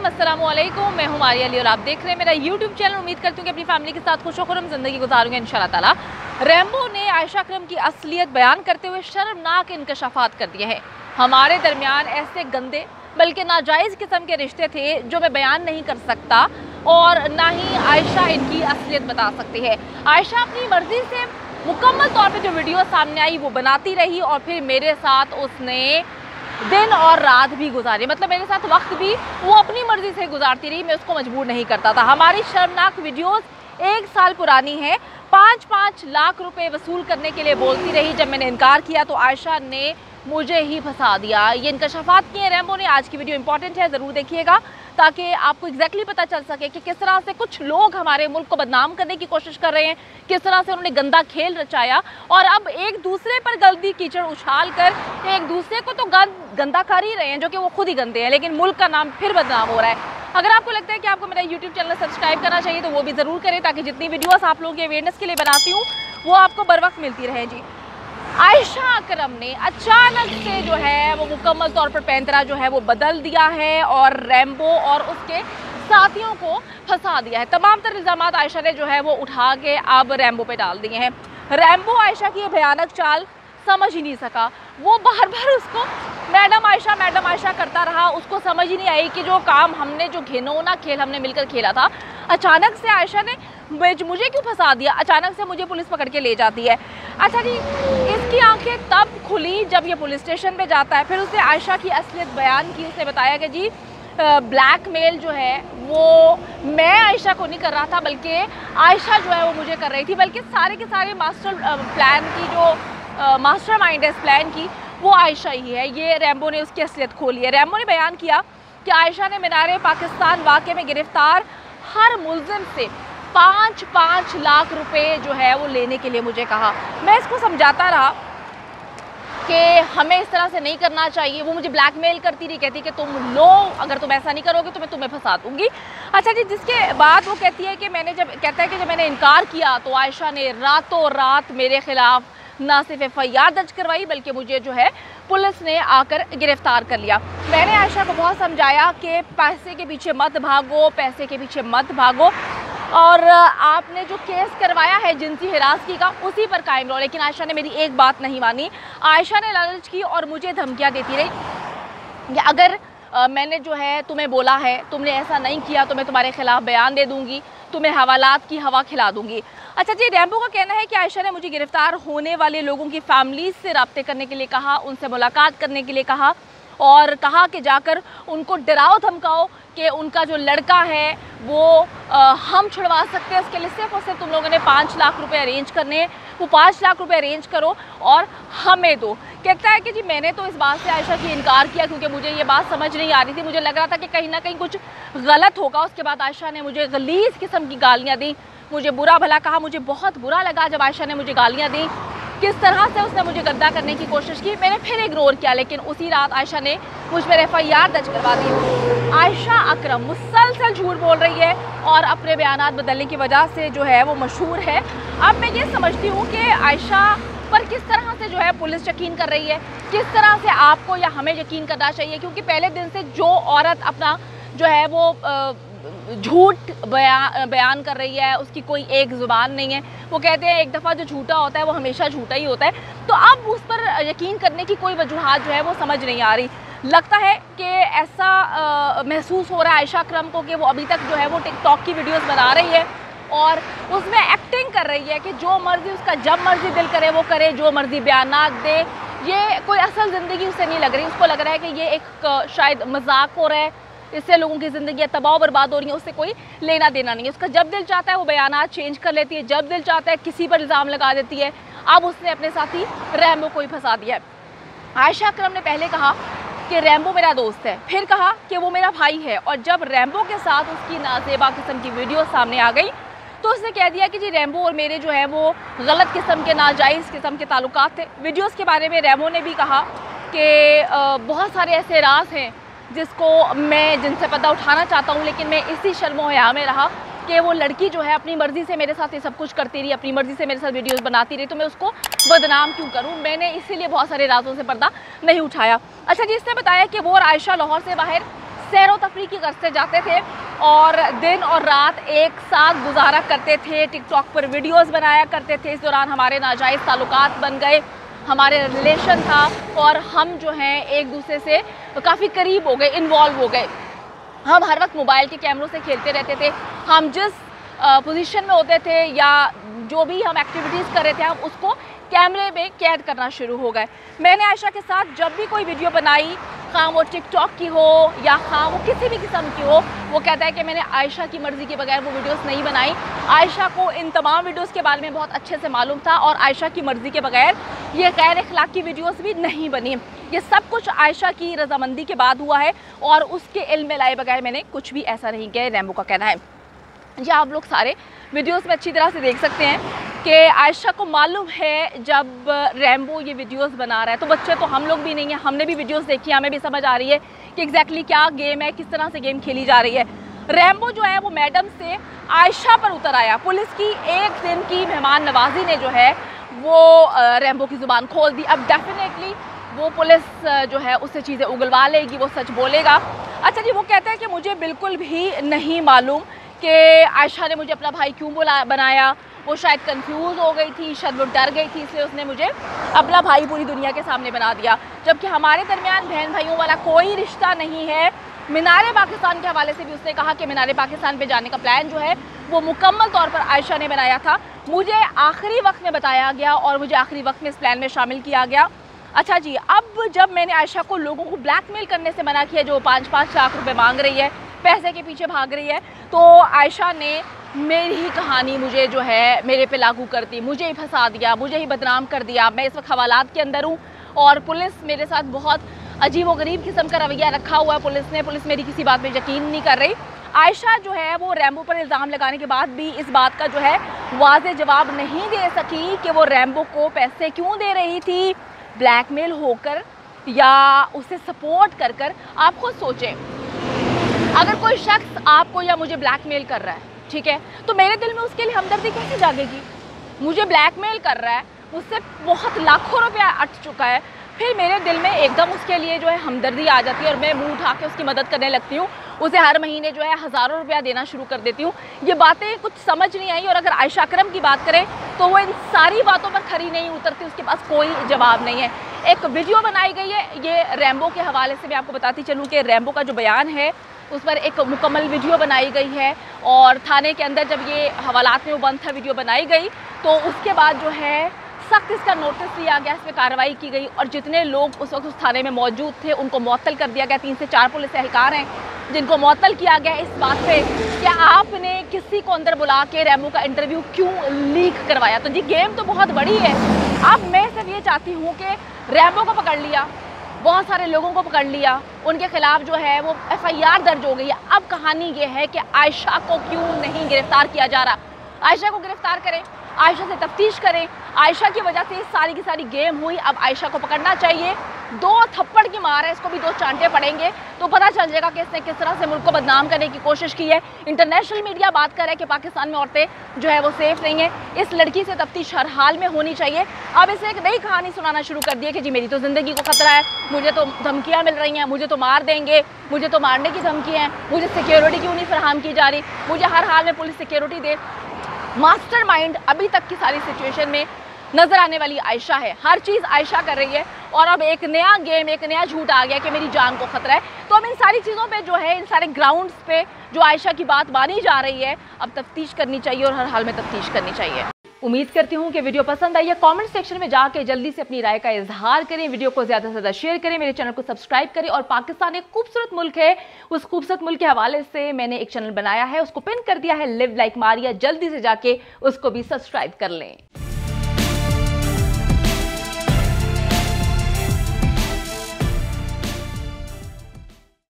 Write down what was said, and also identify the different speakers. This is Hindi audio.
Speaker 1: अस्सलामुअलैकुम, मैं हूं मारिया अली और आप देख रहे हैं मेरा यूट्यूब चैनल। उम्मीद करती हूँ कि अपनी फैमिली के साथ खुश होकर ज़िंदगी गुजारूंगे इंशाल्लाह ताला। रैम्बो ने आयशा अकरम की असलियत बयान करते हुए शर्मनाक इंकशाफात कर दिए हैं। हमारे दरमियान ऐसे गंदे बल्कि नाजायज़ किस्म के रिश्ते थे जो मैं बयान नहीं कर सकता और ना ही आयशा इनकी असलियत बता सकती है। आयशा अपनी मर्जी से मुकम्मल तौर पर जो वीडियो सामने आई वो बनाती रही और फिर मेरे साथ उसने दिन और रात भी गुजारी, मतलब मेरे साथ वक्त भी वो अपनी मर्जी से गुजारती रही, मैं उसको मजबूर नहीं करता था। हमारी शर्मनाक वीडियोस 1 साल पुरानी है। 5-5 लाख रुपए वसूल करने के लिए बोलती रही। जब मैंने इनकार किया तो आयशा ने मुझे ही फंसा दिया। ये इंकशाफात किए रैम्बो ने। आज की वीडियो इंपॉर्टेंट है, ज़रूर देखिएगा ताकि आपको एग्जैक्टली पता चल सके कि किस तरह से कुछ लोग हमारे मुल्क को बदनाम करने की कोशिश कर रहे हैं, किस तरह से उन्होंने गंदा खेल रचाया और अब एक दूसरे पर गंदी कीचड़ उछाल कर एक दूसरे को तो गंदा कर ही रहे हैं जो कि वो खुद ही गंदे हैं, लेकिन मुल्क का नाम फिर बदनाम हो रहा है। अगर आपको लगता है कि आपको मेरा यूट्यूब चैनल सब्सक्राइब करना चाहिए तो वो भी ज़रूर करें ताकि जितनी वीडियोस आप लोगों की अवेयरनेस के लिए बनाती हूँ वो आपको बर वक्त मिलती रहे। जी, आयशा अकरम ने अचानक से जो है वो मुकम्मल तौर पर पैंतरा जो है वो बदल दिया है और रैम्बो और उसके साथियों को फंसा दिया है। तमाम तर इल्ज़ामात आयशा ने जो है वो उठा के अब रैम्बो पे डाल दिए हैं। रैम्बो आयशा की ये भयानक चाल समझ ही नहीं सका। वो बार बार उसको मैडम आयशा करता रहा। उसको समझ ही नहीं आई कि जो काम हमने, जो घिनौना खेल हमने मिलकर खेला था, अचानक से आयशा ने मुझे क्यों फंसा दिया, अचानक से मुझे पुलिस पकड़ के ले जाती है। अच्छा जी, इसकी आंखें तब खुली जब ये पुलिस स्टेशन पे जाता है। फिर उसने आयशा की असलियत बयान की। उसने बताया कि जी ब्लैकमेल जो है वो मैं आयशा को नहीं कर रहा था बल्कि आयशा जो है वो मुझे कर रही थी, बल्कि सारे के सारे मास्टरमाइंड है इस प्लान की वो आयशा ही है। ये रैम्बो ने उसकी असलियत खोली है। रैम्बो ने बयान किया कि आयशा ने मीनारे पाकिस्तान वाक़े में गिरफ्तार हर मुल्ज़िम से 5-5 लाख रुपए जो है वो लेने के लिए मुझे कहा। मैं इसको समझाता रहा कि हमें इस तरह से नहीं करना चाहिए। वो मुझे ब्लैकमेल करती रही, कहती कि तुम लो, अगर तुम ऐसा नहीं करोगे तो मैं तुम्हें फंसा दूंगी। अच्छा जी, जिसके बाद वो कहती है कि जब मैंने इनकार किया तो आयशा ने रातों रात मेरे खिलाफ ना सिर्फ एफआईआर दर्ज करवाई बल्कि मुझे जो है पुलिस ने आकर गिरफ्तार कर लिया। मैंने आयशा को बहुत समझाया कि पैसे के पीछे मत भागो, पैसे के पीछे मत भागो और आपने जो केस करवाया है जिनसी हिरासती का उसी पर कायम रहो, लेकिन आयशा ने मेरी एक बात नहीं मानी। आयशा ने लालच की और मुझे धमकियां देती रही कि अगर मैंने जो है तुम्हें बोला है, तुमने ऐसा नहीं किया तो मैं तुम्हारे खिलाफ बयान दे दूंगी, तुम्हें हवालात की हवा खिला दूंगी। अच्छा जी, रैम्बो का कहना है कि आयशा ने मुझे गिरफ्तार होने वाले लोगों की फैमिलीज से रब्ते करने के लिए कहा, उनसे मुलाकात करने के लिए कहा और कहा कि जाकर उनको डराओ धमकाओ कि उनका जो लड़का है वो हम छुड़वा सकते हैं, उसके लिए सिर्फ और सिर्फ तुम लोगों ने 5 लाख रुपए अरेंज करने हैं, वो 5 लाख रुपए अरेंज करो और हमें दो। कहता है कि जी मैंने तो इस बात से आयशा की इनकार किया क्योंकि मुझे ये बात समझ नहीं आ रही थी, मुझे लग रहा था कि कहीं ना कहीं कुछ गलत होगा। उसके बाद आयशा ने मुझे गलीज किस्म की गालियाँ दी, मुझे बुरा भला कहा। मुझे बहुत बुरा लगा जब आयशा ने मुझे गालियाँ दी, किस तरह से उसने मुझे गद्दा करने की कोशिश की। मैंने फिर इग्नोर किया, लेकिन उसी रात आयशा ने मुझ पर एफआईआर दर्ज करवा दी। आयशा अकरम मुसलसल झूठ बोल रही है और अपने बयानात बदलने की वजह से जो है वो मशहूर है। अब मैं ये समझती हूँ कि आयशा पर किस तरह से जो है पुलिस यकीन कर रही है, किस तरह से आपको या हमें यकीन करना चाहिए, क्योंकि पहले दिन से जो औरत अपना जो है वो झूठ बयान कर रही है उसकी कोई एक ज़ुबान नहीं है। वो कहते हैं एक दफ़ा जो झूठा होता है वो हमेशा झूठा ही होता है, तो अब उस पर यकीन करने की कोई वजूहात जो है वो समझ नहीं आ रही। लगता है कि ऐसा महसूस हो रहा है आयशा अकरम को कि वो अभी तक जो है वो टिकटॉक की वीडियोस बना रही है और उसमें एक्टिंग कर रही है कि जो मर्ज़ी उसका जब मर्ज़ी दिल करे वो करे, जो मर्ज़ी बयानात दे। ये कोई असल ज़िंदगी उसे नहीं लग रही। उसको लग रहा है कि ये एक शायद मजाक हो रहा है, इससे लोगों की ज़िंदगी तबाह बर्बाद हो रही है, उससे कोई लेना देना नहीं है। उसका जब दिल चाहता है वो बयानात चेंज कर लेती है, जब दिल चाहता है किसी पर इल्ज़ाम लगा देती है। अब उसने अपने साथी रैम्बो को ही फंसा दिया है। आयशा अकरम ने पहले कहा कि रैम्बो मेरा दोस्त है, फिर कहा कि वो मेरा भाई है, और जब रैम्बो के साथ उसकी नाजेबा किस्म की वीडियो सामने आ गई तो उसने कह दिया कि जी रैम्बो और मेरे जो है वो गलत किस्म के, नाजायज़ किस्म के ताल्लुकात थे। वीडियोज़ के बारे में रैम्बो ने भी कहा कि बहुत सारे ऐसे राज हैं जिनसे पर्दा उठाना चाहता हूँ, लेकिन मैं इसी शर्मो हया में रहा कि वो लड़की जो है अपनी मर्ज़ी से मेरे साथ ये सब कुछ करती रही, अपनी मर्ज़ी से मेरे साथ वीडियोस बनाती रही, तो मैं उसको बदनाम क्यों करूँ। मैंने इसीलिए बहुत सारे राजों से पर्दा नहीं उठाया। अच्छा जी, इसने बताया कि वो और आयशा लाहौर से बाहर सैरो तफरी की गर्ज से जाते थे और दिन और रात एक साथ गुजारा करते थे, टिकटॉक पर वीडियोस बनाया करते थे। इस दौरान हमारे नाजायज़ ताल्लुकात बन गए, हमारे रिलेशन था और हम जो हैं एक दूसरे से काफ़ी करीब हो गए, इन्वॉल्व हो गए। हम हर वक्त मोबाइल के कैमरों से खेलते रहते थे। हम जिस पोजीशन में होते थे या जो भी हम एक्टिविटीज़ कर रहे थे, हम उसको कैमरे में कैद करना शुरू हो गए। मैंने आयशा के साथ जब भी कोई वीडियो बनाई, खा वो टिकटॉक की हो या खा वो किसी भी किस्म की हो, वो कहता है कि मैंने आयशा की मर्ज़ी के बगैर वो वीडियोस नहीं बनाई। आयशा को इन तमाम वीडियोस के बारे में बहुत अच्छे से मालूम था और आयशा की मर्ज़ी के बगैर ये गैर अखलाकी वीडियोस भी नहीं बनी। ये सब कुछ आयशा की रजामंदी के बाद हुआ है और उसके इल्म में लाए बगैर मैंने कुछ भी ऐसा नहीं किया, रैम्बो का कहना है। जी, आप लोग सारे वीडियोस में अच्छी तरह से देख सकते हैं कि आयशा को मालूम है जब रैम्बो ये वीडियोस बना रहा है, तो बच्चे तो हम लोग भी नहीं हैं, हमने भी वीडियोस देखी, हमें भी समझ आ रही है कि एग्जैक्टली क्या गेम है, किस तरह से गेम खेली जा रही है। रैम्बो जो है वो मैडम से आयशा पर उतर आया। पुलिस की एक दिन की मेहमान नवाजी ने जो है वो रैम्बो की ज़ुबान खोल दी। अब डेफिनेटली वो पुलिस जो है उससे चीज़ें उगलवा लेगी, वो सच बोलेगा। अच्छा जी, वो कहता है कि मुझे बिल्कुल भी नहीं मालूम कि आयशा ने मुझे अपना भाई क्यों बनाया। वो शायद कंफ्यूज हो गई थी, शायद वो डर गई थी, इसलिए उसने मुझे अपना भाई पूरी दुनिया के सामने बना दिया। जबकि हमारे दरमियान बहन भाइयों वाला कोई रिश्ता नहीं है। मीनार पाकिस्तान के हवाले से भी उसने कहा कि मीनार पाकिस्तान पे जाने का प्लान जो है वो मुकम्मल तौर पर आयशा ने बनाया था। मुझे आखिरी वक्त में बताया गया और मुझे आखिरी वक्त में इस प्लान में शामिल किया गया। अच्छा जी, अब जब मैंने आयशा को लोगों को ब्लैकमेल करने से मना किया, जो 5-5 लाख रुपए मांग रही है, पैसे के पीछे भाग रही है, तो आयशा ने मेरी ही कहानी मुझे जो है मेरे पे लागू कर दी, मुझे ही फंसा दिया, मुझे ही बदनाम कर दिया। मैं इस वक्त हवालात के अंदर हूँ और पुलिस मेरे साथ बहुत अजीब व गरीब किस्म का रवैया रखा हुआ है। पुलिस मेरी किसी बात में यकीन नहीं कर रही। आयशा जो है वो रैम्बो पर इल्ज़ाम लगाने के बाद भी इस बात का जो है वाज़ेह जवाब नहीं दे सकी कि वो रैम्बो को पैसे क्यों दे रही थी, ब्लैकमेल होकर या उसे सपोर्ट कर कर। आप खुद सोचें, अगर कोई शख्स आपको या मुझे ब्लैकमेल कर रहा है, ठीक है, तो मेरे दिल में उसके लिए हमदर्दी कैसे जागेगी? मुझे ब्लैकमेल कर रहा है, मुझसे बहुत लाखों रुपया अट चुका है, फिर मेरे दिल में एकदम उसके लिए जो है हमदर्दी आ जाती है और मैं मुंह उठा के उसकी मदद करने लगती हूँ। उसे हर महीने जो है हज़ारों रुपया देना शुरू कर देती हूँ। ये बातें कुछ समझ नहीं आई। और अगर आयशा अकरम की बात करें तो वो इन सारी बातों पर खरी नहीं उतरती, उसके पास कोई जवाब नहीं है। एक वीडियो बनाई गई है, ये रैम्बो के हवाले से मैं आपको बताती चलूँ कि रैम्बो का जो बयान है उस पर एक मुकम्मल वीडियो बनाई गई है और थाने के अंदर जब ये हवालात में वो बंद था, वीडियो बनाई गई, तो उसके बाद जो है सख्त इसका नोटिस लिया गया, इस पर कार्रवाई की गई और जितने लोग उस वक्त उस थाने में मौजूद थे उनको मुअत्तल कर दिया गया। 3 से 4 पुलिस एहलकार हैं जिनको मुअत्तल किया गया इस बात पे कि आपने किसी को अंदर बुला के रैम्बो का इंटरव्यू क्यों लीक करवाया। तो जी, गेम तो बहुत बड़ी है। अब मैं सिर्फ ये चाहती हूँ कि रैम्बो को पकड़ लिया, बहुत सारे लोगों को पकड़ लिया, उनके खिलाफ जो है वो FIR दर्ज हो गई है। अब कहानी ये है कि आयशा को क्यों नहीं गिरफ्तार किया जा रहा। आयशा को गिरफ्तार करें, आयशा से तफ्तीश करें। आयशा की वजह से सारी की सारी गेम हुई। अब आयशा को पकड़ना चाहिए। 2 थप्पड़ की मार है, इसको भी 2 चांटे पड़ेंगे तो पता चल जाएगा कि इसने किस तरह से मुल्क को बदनाम करने की कोशिश की है। इंटरनेशनल मीडिया बात कर रहा है कि पाकिस्तान में औरतें जो है वो सेफ नहीं है। इस लड़की से तफ्तीश हर हाल में होनी चाहिए। अब इसे एक नई कहानी सुनाना शुरू कर दी है कि जी मेरी तो ज़िंदगी को खतरा है, मुझे तो धमकियाँ मिल रही हैं, मुझे तो मार देंगे, मुझे तो मारने की धमकी है, मुझे सिक्योरिटी क्यों नहीं फराहम की जा रही, मुझे हर हाल में पुलिस सिक्योरिटी दे। मास्टरमाइंड अभी तक की सारी सिचुएशन में नजर आने वाली आयशा है। हर चीज़ आयशा कर रही है और अब एक नया गेम, एक नया झूठ आ गया कि मेरी जान को खतरा है। तो अब इन सारी चीज़ों पे जो है, इन सारे ग्राउंड्स पे जो आयशा की बात मानी जा रही है, अब तफ्तीश करनी चाहिए और हर हाल में तफ्तीश करनी चाहिए। उम्मीद करती हूँ कि वीडियो पसंद आई है। कमेंट सेक्शन में जाके जल्दी से अपनी राय का इजहार करें, वीडियो को ज़्यादा से ज़्यादा शेयर करें, मेरे चैनल को सब्सक्राइब करें। और पाकिस्तान एक खूबसूरत मुल्क है, उस खूबसूरत मुल्क के हवाले से मैंने एक चैनल बनाया है, उसको पिन कर दिया है, लिव लाइक मारिया। जल्दी से जाके उसको भी सब्सक्राइब कर लें।